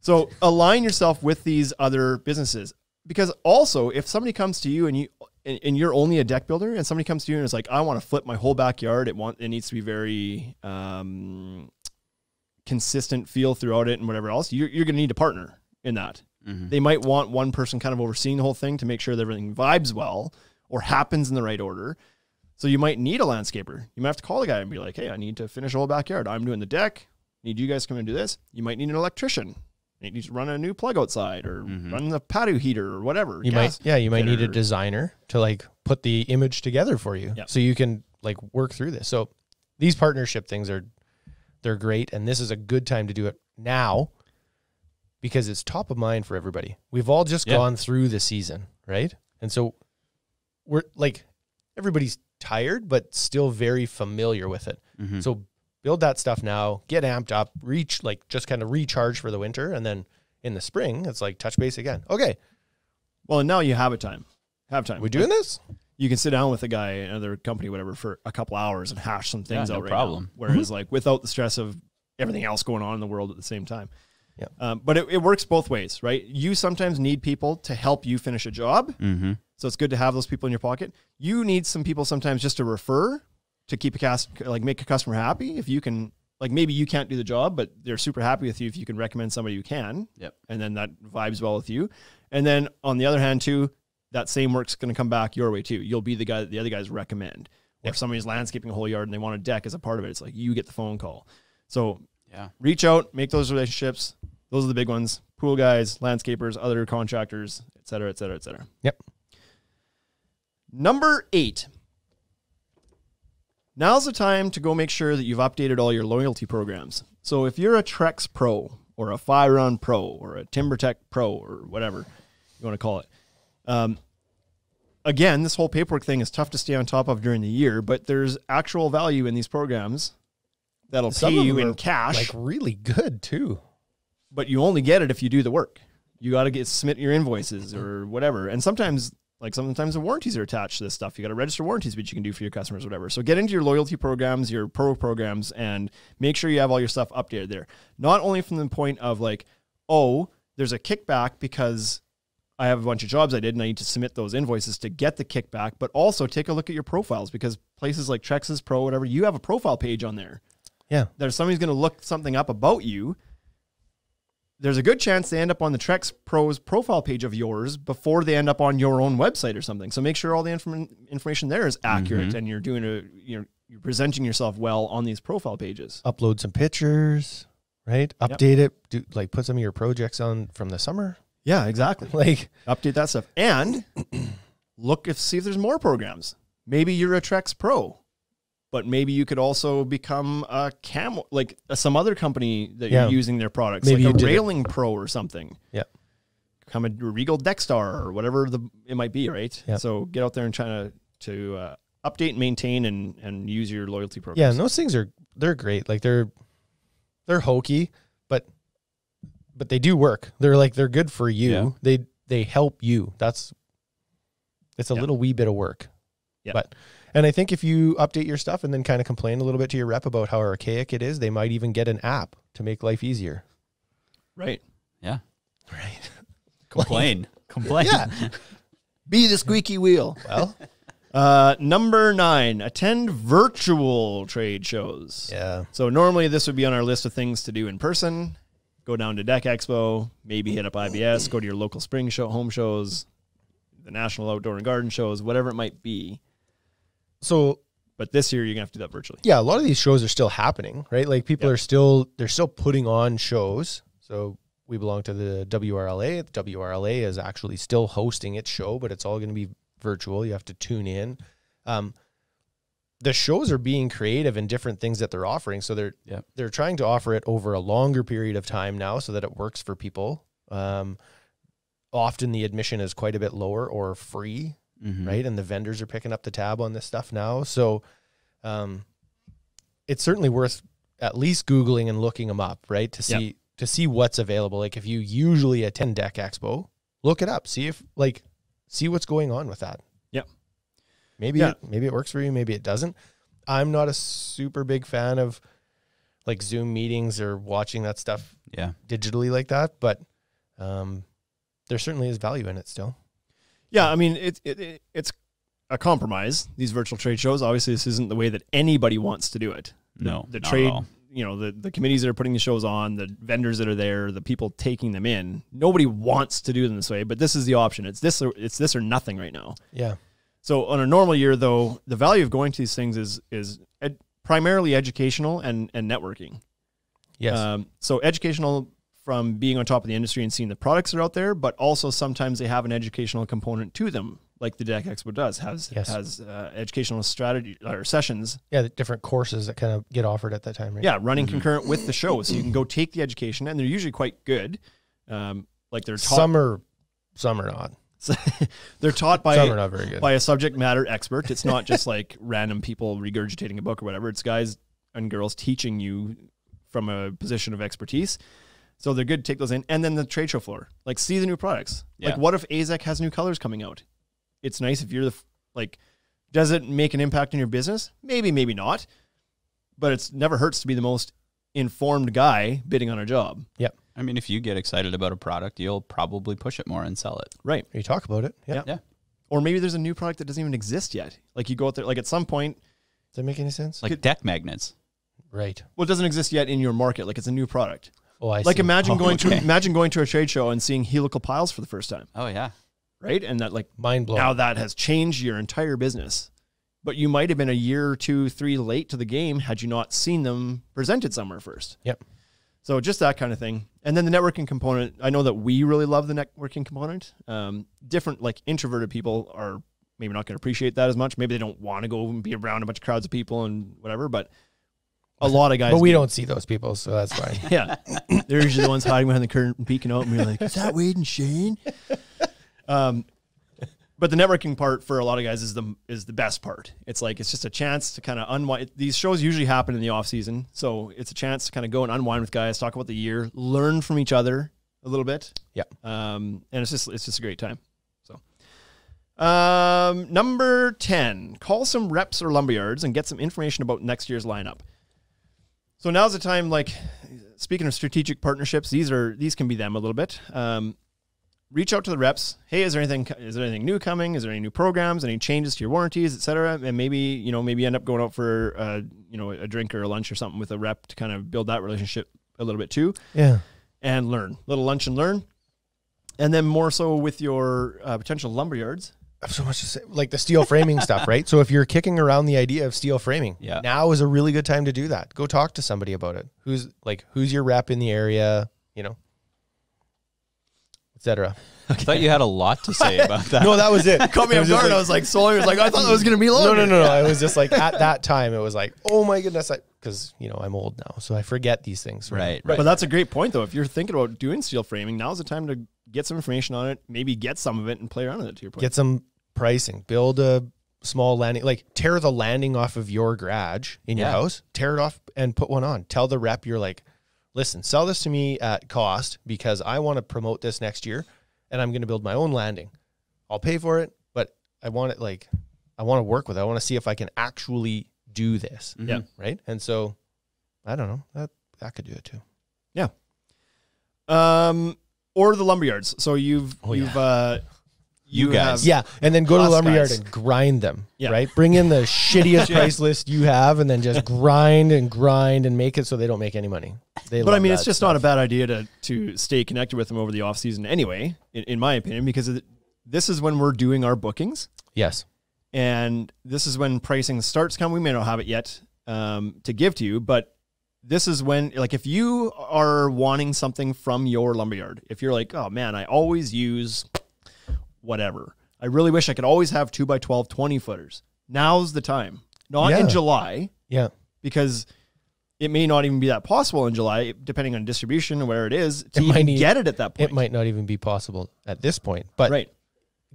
So align yourself with these other businesses, because also if somebody comes to you and you're only a deck builder and somebody comes to you and is like, I want to flip my whole backyard. It needs to be very consistent feel throughout it and whatever else, you're going to need a partner in that. Mm-hmm. They might want one person kind of overseeing the whole thing to make sure that everything vibes well or happens in the right order. So you might need a landscaper. You might have to call the guy and be like, hey, I need to finish the whole backyard. I'm doing the deck. Need you guys to come and do this. You might need an electrician. You need to run a new plug outside or run the patio heater or whatever. You might need a designer to like put the image together for you so you can like work through this. So these partnership things they're great. And this is a good time to do it now because it's top of mind for everybody. We've all just gone through the season, right? And so we're like, everybody's tired, but still very familiar with it. Mm-hmm. So build that stuff now, get amped up, just kind of recharge for the winter. And then in the spring, it's like touch base again. Okay. Well, and now you have time. We doing this? You can sit down with a guy, another company, whatever, for a couple hours and hash some things out no problem. now. Whereas like without the stress of everything else going on in the world at the same time. Yeah. But it works both ways, right? You sometimes need people to help you finish a job. Mm-hmm. So it's good to have those people in your pocket. You need some people sometimes just to refer to keep make a customer happy. If you can, like maybe you can't do the job, but they're super happy with you if you can recommend somebody who can. Yep. And then that vibes well with you. And then on the other hand too, that same work's going to come back your way too. You'll be the guy that the other guys recommend. Or if somebody's landscaping a whole yard and they want a deck as a part of it, it's like you get the phone call. So reach out, make those relationships. Those are the big ones. Pool guys, landscapers, other contractors, et cetera, et cetera, et cetera. Yep. Number 8. Now's the time to go make sure that you've updated all your loyalty programs. So if you're a Trex Pro or a Fire Run Pro or a TimberTech Pro or whatever you want to call it, again, this whole paperwork thing is tough to stay on top of during the year, but there's actual value in these programs that'll pay you in cash. Like really good too. But you only get it if you do the work. You got to submit your invoices or whatever. And sometimes the warranties are attached to this stuff. You got to register warranties, which you can do for your customers, whatever. So get into your loyalty programs, your pro programs, and make sure you have all your stuff updated there. Not only from the point of like, oh, there's a kickback because I have a bunch of jobs I did and I need to submit those invoices to get the kickback, but also take a look at your profiles because places like Trex's Pro, whatever, you have a profile page on there. Yeah. There's somebody's going to look something up about you. There's a good chance they end up on the Trex Pro's profile page of yours before they end up on your own website or something. So make sure all the information there is accurate and you're doing you're presenting yourself well on these profile pages. Upload some pictures, right? Update it. Put some of your projects on from the summer. Yeah, exactly. Update that stuff and see if there's more programs. Maybe you're a Trex Pro, but maybe you could also become a some other company that you're using their products, maybe like a Railing Pro or something. Yeah. Become a Regal Deck Star or whatever it might be, right? Yeah. So get out there and try to update, maintain, and use your loyalty programs. Yeah, and those things they're great. Like they're hokey, but they do work. They're good for you. Yeah. They help you. It's a little wee bit of work. Yeah. And I think if you update your stuff and then kind of complain a little bit to your rep about how archaic it is, they might even get an app to make life easier. Right. Yeah. Right. Complain. Yeah. Be the squeaky wheel. Well, number 9, attend virtual trade shows. Yeah. So normally this would be on our list of things to do in person. Go down to Deck Expo, maybe hit up IBS, go to your local spring show, home shows, the National Outdoor and Garden shows, whatever it might be. So But this year, you're going to have to do that virtually. Yeah, a lot of these shows are still happening, right? Like people are they're still putting on shows. So we belong to the WRLA. The WRLA is actually still hosting its show, but it's all going to be virtual. You have to tune in. The shows are being creative in different things that they're offering. So they're trying to offer it over a longer period of time now so that it works for people. Often the admission is quite a bit lower or free, right? And the vendors are picking up the tab on this stuff now. So it's certainly worth at least Googling and looking them up, right? To see what's available. Like if you usually attend Deck Expo, look it up. See what's going on with that. Yep. Maybe it works for you. Maybe it doesn't. I'm not a super big fan of like Zoom meetings or watching that stuff digitally like that, but there certainly is value in it still. Yeah, I mean, it's a compromise, these virtual trade shows. Obviously, this isn't the way that anybody wants to do it. The trade, the committees that are putting the shows on, the vendors that are there, the people taking them in, nobody wants to do them this way, but this is the option. It's this or nothing right now. Yeah. So on a normal year, though, the value of going to these things is primarily educational and networking. Yes. So educational from being on top of the industry and seeing the products that are out there, but also sometimes they have an educational component to them, like the Deck Expo does, has educational strategy or sessions. Yeah, the different courses that kind of get offered at that time, right? Yeah, running concurrent with the show, so you can go take the education, and they're usually quite good. Like they're taught, some are not. They're taught Some are not very good. by a subject matter expert. It's not just like random people regurgitating a book or whatever. It's guys and girls teaching you from a position of expertise. So they're good to take those in. And then the trade show floor, like see the new products. Yeah. Like what if AZEC has new colors coming out? It's nice if you're does it make an impact in your business? Maybe, maybe not. But it's never hurts to be the most informed guy bidding on a job. Yep. I mean, if you get excited about a product, you'll probably push it more and sell it. Right. You talk about it. Yeah. Yeah. Or maybe there's a new product that doesn't even exist yet. Like you go out there, like at some point. Does that make any sense? Like deck magnets. Right. Well, it doesn't exist yet in your market. Like it's a new product. Oh, I like see. imagine going to a trade show and seeing helical piles for the first time. Oh, yeah. Right. And that mind blowing. Now that has changed your entire business. But you might have been a year or 2, 3 late to the game had you not seen them presented somewhere first. Yep. So just that kind of thing. And then the networking component, I know that we really love the networking component. Different, like introverted people are maybe not going to appreciate that as much. Maybe they don't want to go and be around a bunch of crowds of people and whatever, but a lot of guys. But we don't see those people, so that's fine. Yeah. They're usually the ones hiding behind the curtain and peeking out and we're like, is that Wade and Shane? But the networking part for a lot of guys is the best part. It's like, it's just a chance to kind of unwind. These shows usually happen in the off season. So it's a chance to kind of go and unwind with guys, talk about the year, learn from each other a little bit. Yeah. And it's just a great time. So, number 10, call some reps or lumberyards and get some information about next year's lineup. So now's the time, like speaking of strategic partnerships, these can be them a little bit. Reach out to the reps. Hey, is there anything new coming? Is there any new programs, any changes to your warranties, et cetera? And maybe end up going out for, a drink or a lunch or something with a rep to kind of build that relationship a little bit too. Yeah. And learn. Little lunch and learn. And then more so with your potential lumberyards. I have so much to say, like the steel framing stuff, right? So if you're kicking around the idea of steel framing, now is a really good time to do that. Go talk to somebody about it. Who's your rep in the area, etc. I thought you had a lot to say about that. No, that was it. Caught me off guard. I was like, I thought it was going to be longer. No. I was just like, at that time, it was like, oh my goodness. Because, I'm old now, so I forget these things. Right. But that's a great point, though. If you're thinking about doing steel framing, now's the time to get some information on it, maybe get some of it and play around with it, to your point. Get some pricing. Build a small landing. Like, tear the landing off of your garage in your house. Tear it off and put one on. Tell the rep, you're like, listen, sell this to me at cost because I want to promote this next year. And I'm going to build my own landing. I'll pay for it, but I want it I want to work with it. I want to see if I can actually do this. Mm-hmm. Yeah. Right. And so I don't know, that could do it too. Yeah. Or the lumberyards. So you guys. Yeah. And then go to the lumberyard guys. and grind them. Yeah. Right. Bring in the shittiest price list you have and then just grind and make it so they don't make any money. But I mean, it's just not a bad idea to stay connected with them over the off season anyway, in my opinion, because this is when we're doing our bookings. Yes. And this is when pricing starts coming. We may not have it yet to give to you, but this is when, like, if you are wanting something from your lumberyard, if you're like, oh man, I always use whatever. I really wish I could always have 2x12 20-footers. Now's the time. Not in July. Yeah. Because it may not even be that possible in July, depending on distribution or where it is, to even get it at that point. It might not even be possible at this point. But right.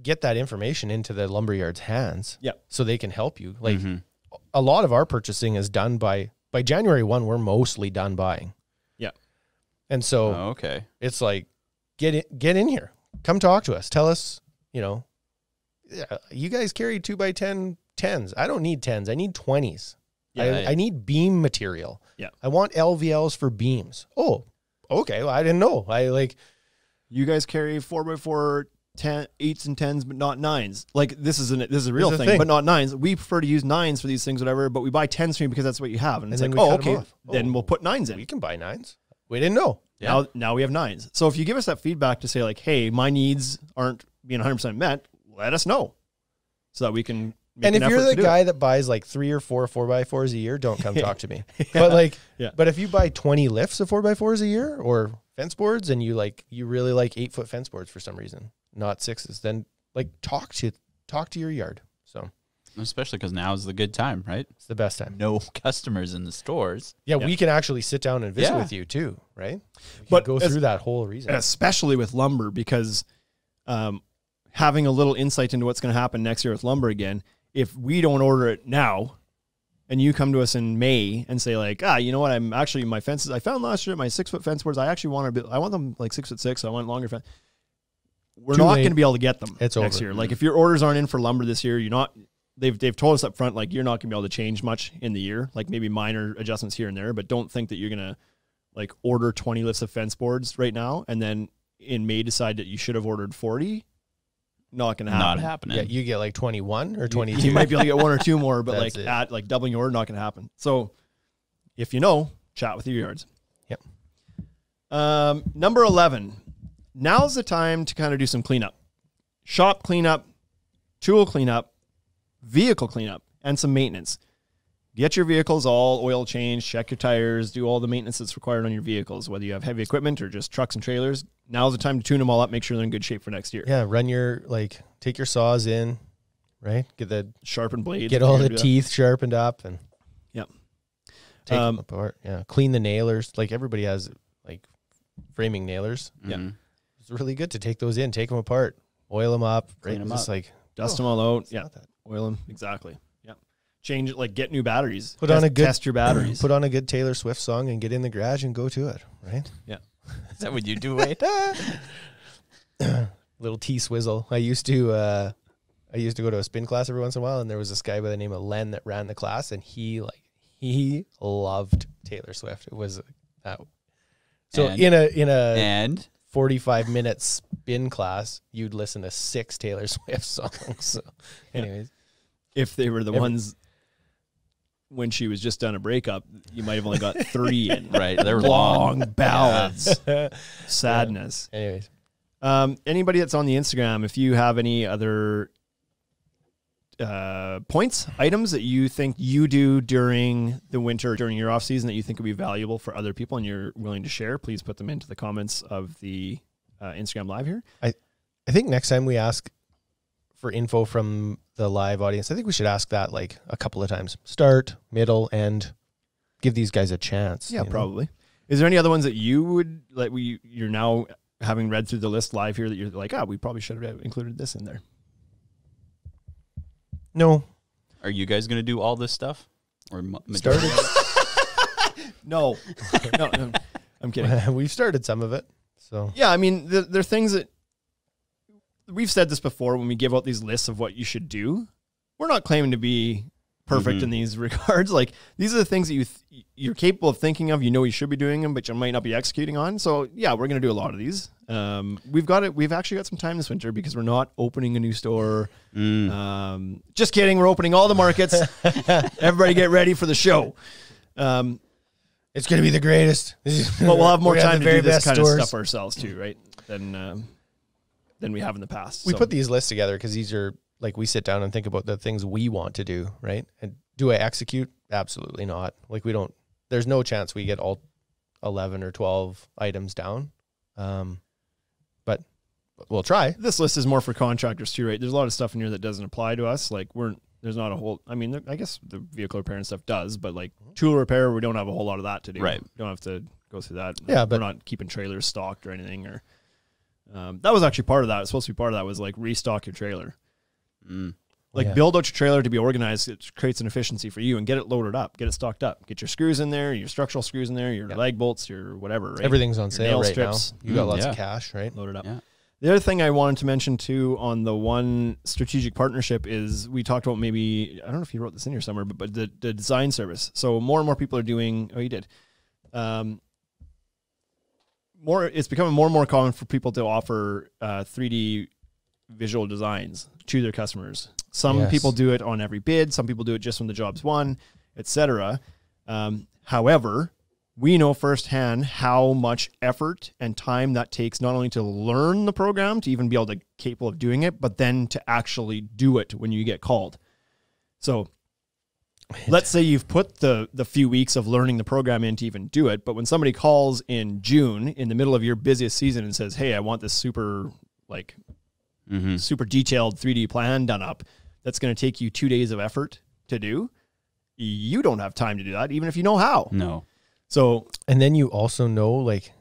Get that information into the lumberyard's hands so they can help you. Like a lot of our purchasing is done by January 1, we're mostly done buying. Yeah. And so it's like, get in here. Come talk to us. Tell us, you know, you guys carry 2x10 10s. I don't need 10s. I need 20s. I need beam material. Yeah. I want LVLs for beams. Oh, okay. Well, I didn't know. You guys carry 4x4 8s and 10s, but not 9s. Like this is a real thing, but not 9s. We prefer to use 9s for these things, whatever, but we buy 10s for you because that's what you have. And it's like, oh, okay, then we'll put 9s in. We can buy 9s. We didn't know. Yeah. Now we have 9s. So if you give us that feedback to say like, hey, my needs aren't being 100% met, let us know so that we can make and an if you're the guy it. that buys like 3 or 4 4x4s a year, don't come talk to me. But but if you buy 20 lifts of 4x4s a year or fence boards and you really like 8-foot fence boards for some reason, not 6s, then like talk to your yard. So especially because now is the good time, right? It's the best time. No customers in the stores. Yeah, we can actually sit down and visit with you too, right? But go through that whole reason. Especially with lumber, because having a little insight into what's going to happen next year with lumber again, if we don't order it now and you come to us in May and say like, you know what, I'm actually, my fences, I found last year, my 6-foot fence boards, I actually I want them like 6'6", I want longer fence. We're not going to be able to get them next year. Like if your orders aren't in for lumber this year, they've told us up front, like you're not going to be able to change much in the year, like maybe minor adjustments here and there, but don't think that you're going to like order 20 lifts of fence boards right now. And then in May decide that you should have ordered 40. Not going to happen. Not happening. Yeah, you get like 21 or 22. You might be able to get 1 or 2 more, but like at like doubling your order, not going to happen. So if you know, chat with your yards. Yep. Number 11. Now's the time to kind of do some cleanup. Shop cleanup, tool cleanup, vehicle cleanup, and some maintenance. Get your vehicles all oil changed, check your tires, do all the maintenance that's required on your vehicles, whether you have heavy equipment or just trucks and trailers. Now's the time to tune them all up, make sure they're in good shape for next year. Yeah, take your saws in, right? Get the sharpened blades. Get all the teeth sharpened up and take them apart. Yeah, clean the nailers. Like everybody has like framing nailers. Yeah, it's really good to take those in, take them apart, oil them up, clean them up, like dust them all out. Yeah, oil them exactly. Change it, like get new batteries. Test your batteries. Put on a good Taylor Swift song and get in the garage and go to it, right? Yeah. Is that what you do, Wade? Little T-swizzle. I used to go to a spin class every once in a while, and there was this guy by the name of Len that ran the class, and he loved Taylor Swift. It was in a 45-minute spin class, you'd listen to 6 Taylor Swift songs. So, anyways, if they were the ones when she was just done a breakup, you might have only got 3 in. Right. They're long ballads. Sadness. Yeah. Anyways. Anybody that's on the Instagram, if you have any other points, items that you think you do during the winter, during your off season that you think would be valuable for other people and you're willing to share, please put them into the comments of the Instagram live here. I think next time we ask for info from the live audience, I think we should ask that like a couple of times. Start, middle, end. Give these guys a chance. Yeah, probably. Is there any other ones that you would like? You're now having read through the list live here that you're like, we probably should have included this in there. No. Are you guys going to do all this stuff? Or started? No, I'm kidding. We've started some of it. So yeah, I mean, there are things that we've said this before when we give out these lists of what you should do. We're not claiming to be perfect in these regards. Like these are the things that you're capable of thinking of. You know you should be doing them, but you might not be executing on. So yeah, we're going to do a lot of these. We've actually got some time this winter because we're not opening a new store. Just kidding. We're opening all the markets. Everybody get ready for the show. It's going to be the greatest. But we'll have more time to do this kind of stuff ourselves too, right? Than we have in the past. We put these lists together because these are like we sit down and think about the things we want to do, right? And do I execute? Absolutely not. Like there's no chance we get all 11 or 12 items down. But we'll try. This list is more for contractors too, right? There's a lot of stuff in here that doesn't apply to us. Like there's not a whole, I mean, I guess the vehicle repair and stuff does, but like tool repair, we don't have a whole lot of that to do. Right. We don't have to go through that. Yeah, but we're not keeping trailers stocked or anything. Or that was actually part of that. It was supposed to be part of that was like restock your trailer. Build out your trailer to be organized. It creates an efficiency for you and get it loaded up, get it stocked up, get your screws in there, your structural screws in there, your leg bolts, your whatever, right? Everything's on Your sale nail right strips. now. You got lots of cash, right? Loaded up. Yeah. The other thing I wanted to mention too on the one strategic partnership is we talked about maybe, I don't know if you wrote this in here somewhere, but the design service. So more and more people are doing, you did. It's becoming more and more common for people to offer 3D visual designs to their customers. Some people do it on every bid. Some people do it just when the job's won, etc. However, we know firsthand how much effort and time that takes not only to learn the program, to even be able to capable of doing it, but then to actually do it when you get called. So let's say you've put the few weeks of learning the program in to even do it, but when somebody calls in June in the middle of your busiest season and says, hey, I want this super detailed 3D plan done up, that's going to take you 2 days of effort to do. You don't have time to do that, even if you know how. No. So, and then you also know, like,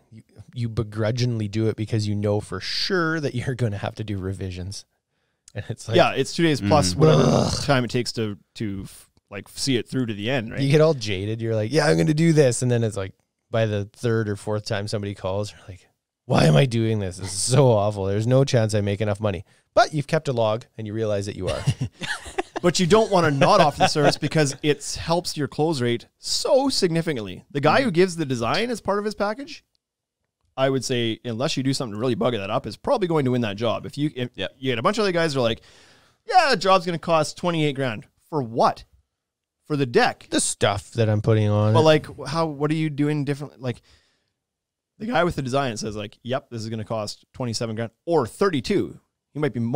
you begrudgingly do it because you know for sure that you're going to have to do revisions. And it's like, it's 2 days plus whatever time it takes to like see it through to the end, right? You get all jaded. You're like, yeah, I'm going to do this. And then it's like by the third or fourth time somebody calls, you're like, why am I doing this? This is so awful. There's no chance I make enough money. But you've kept a log and you realize that you are. But you don't want to not offer the service because it helps your close rate so significantly. The guy who gives the design as part of his package, I would say, unless you do something to really bug that up, is probably going to win that job. If you get a bunch of other guys who are like, yeah, the job's going to cost $28,000 for what? For the deck, the stuff that I'm putting on. But like, what are you doing differently? Like the guy with the design says, like, yep, this is going to cost $27,000 or $32,000.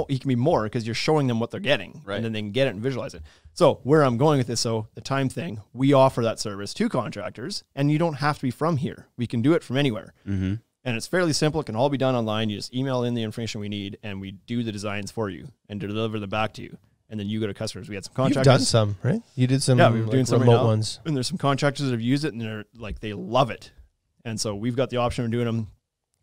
He can be more because you're showing them what they're getting, right? And then they can get it and visualize it. So where I'm going with this, the time thing, we offer that service to contractors, and you don't have to be from here. We can do it from anywhere, and it's fairly simple. It can all be done online. You just email in the information we need, and we do the designs for you and deliver them back to you. And then you go to customers. We had some contractors. You've done some, right? You did some. Yeah, we were doing some remote ones, and there's some contractors that have used it, and they're like, they love it. And so we've got the option of doing them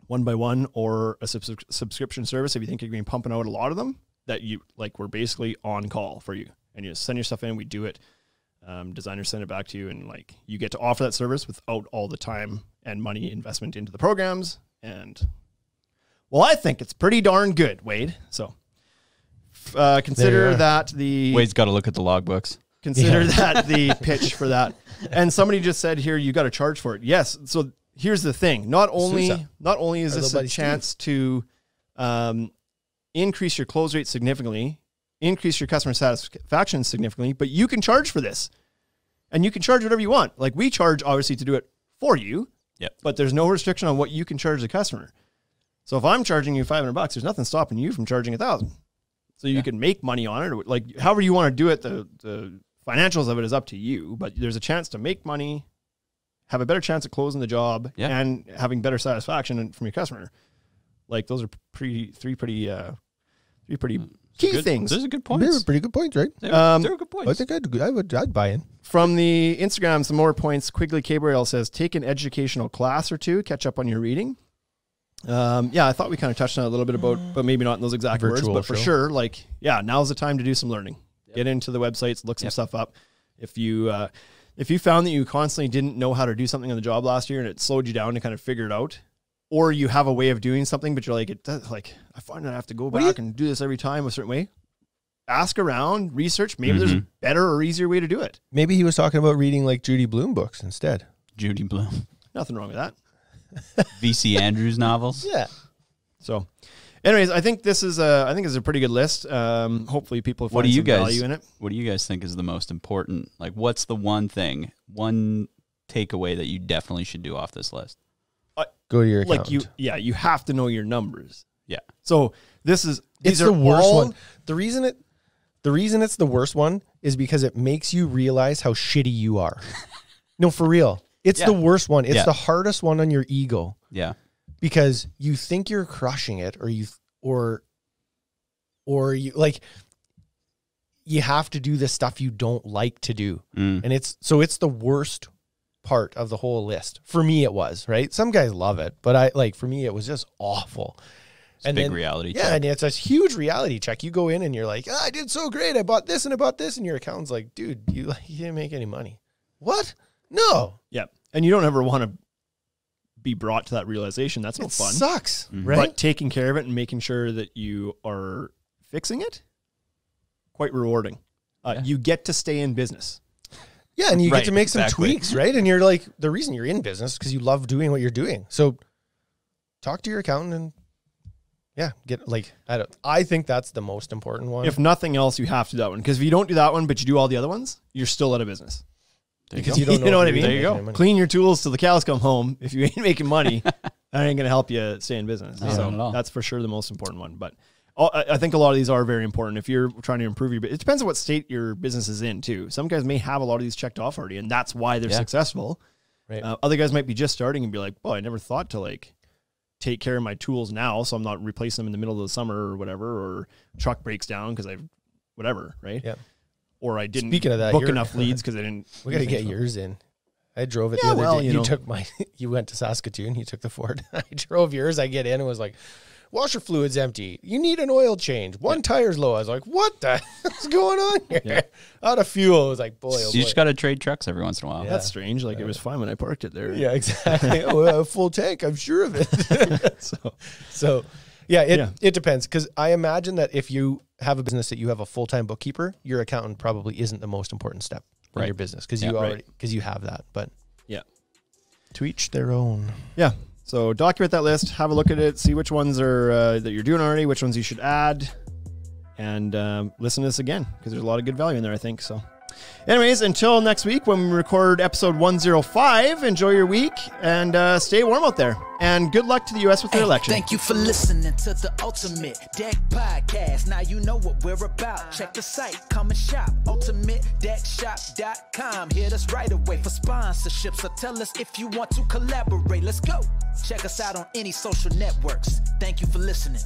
one by one or a subscription service. If you think you're going to be pumping out a lot of them, that you like, we're basically on call for you, and you just send your stuff in. We do it. Designers send it back to you, and like you get to offer that service without all the time and money investment into the programs. And well, I think it's pretty darn good, Wade. So consider that Wade's got to look at the logbooks. Consider that the pitch for that. And somebody just said here, you got to charge for it. Yes. So here's the thing. Not only is this a chance to increase your close rate significantly, increase your customer satisfaction significantly, but you can charge for this. And you can charge whatever you want. Like we charge, obviously, to do it for you. Yep. But there's no restriction on what you can charge the customer. So if I'm charging you $500, there's nothing stopping you from charging $1,000. So you can make money on it, or like however you want to do it. The financials of it is up to you, but there's a chance to make money, have a better chance at closing the job, and having better satisfaction from your customer. Like those are three pretty key things. Those are good points. They're pretty good points, right? They're good points. I think I'd buy in. From the Instagram, some more points. Quigley Cabriel says, take an educational class or two, catch up on your reading. I thought we kind of touched on it a little bit about, but maybe not in those exact words, but for sure, like, now's the time to do some learning. Get into the websites, look some stuff up. If you found that you constantly didn't know how to do something on the job last year and it slowed you down to kind of figure it out, or you have a way of doing something, but you're like, I find that I have to go back and do this every time a certain way. Ask around, research. Maybe there's a better or easier way to do it. Maybe he was talking about reading like Judy Blume books instead. Judy Blume. Nothing wrong with that. V.C. Andrews novels. Yeah. So, anyways, I think this is a pretty good list. Hopefully, people find some value in it. What do you guys think is the most important? Like, what's the one takeaway that you definitely should do off this list? Go to your accountant. You have to know your numbers. Yeah. So these are the worst one. The reason The reason it's the worst one is because it makes you realize how shitty you are. No, for real. It's the worst one. It's the hardest one on your ego. Yeah. Because you think you're crushing it, or you like, you have to do the stuff you don't like to do. And it's the worst part of the whole list. For me, it was, right? Some guys love it, but for me, it was just awful. It's a big reality check. Yeah, and it's a huge reality check. You go in and you're like, I did so great. I bought this and I bought this. And your accountant's like, dude, you didn't make any money. What? No. Yeah. And you don't ever want to be brought to that realization. That's no fun. It sucks, right? But taking care of it and making sure that you are fixing it, quite rewarding. You get to stay in business. Yeah, and you get to make some tweaks, right? And you're like, the reason you're in business is because you love doing what you're doing. So talk to your accountant and I think that's the most important one. If nothing else, you have to do that one. Because if you don't do that one, but you do all the other ones, you're still out of business. Because you don't know, what I mean? There you go. Clean your tools till the cows come home. If you ain't making money, that ain't going to help you stay in business. No, so not at all. that's for sure the most important one. But I think a lot of these are very important if you're trying to improve it depends on what state your business is in too. Some guys may have a lot of these checked off already, and that's why they're successful. Right. Other guys might be just starting and be like, "Well, I never thought to take care of my tools now, so I'm not replacing them in the middle of the summer or whatever, or truck breaks down because whatever, right? Yeah. Or I didn't Speaking of that, book enough leads because I didn't. We got to get yours in. I drove it the other day. You went to Saskatoon. You took the Ford. I drove yours. I get in and was like, washer fluid's empty. You need an oil change. One tire's low. I was like, what the hell's going on here? Yeah. Out of fuel. It was like, boy, You just got to trade trucks every once in a while. Yeah. That's strange. It was fine when I parked it there. Yeah, exactly. A full tank. I'm sure of it. So it depends. Because I imagine that if you have a business that you have a full-time bookkeeper, your accountant probably isn't the most important step in your business because you have that. But yeah, to each their own. Yeah. So document that list, have a look at it, see which ones are that you're doing already, which ones you should add, and listen to this again because there's a lot of good value in there, I think. So anyways, until next week when we record episode 105, enjoy your week and stay warm out there. And good luck to the U.S. with their election. Thank you for listening to the Ultimate Deck Podcast. Now you know what we're about. Check the site, come and shop. UltimateDeckShop.com. Hit us right away for sponsorships or tell us if you want to collaborate. Let's go. Check us out on any social networks. Thank you for listening.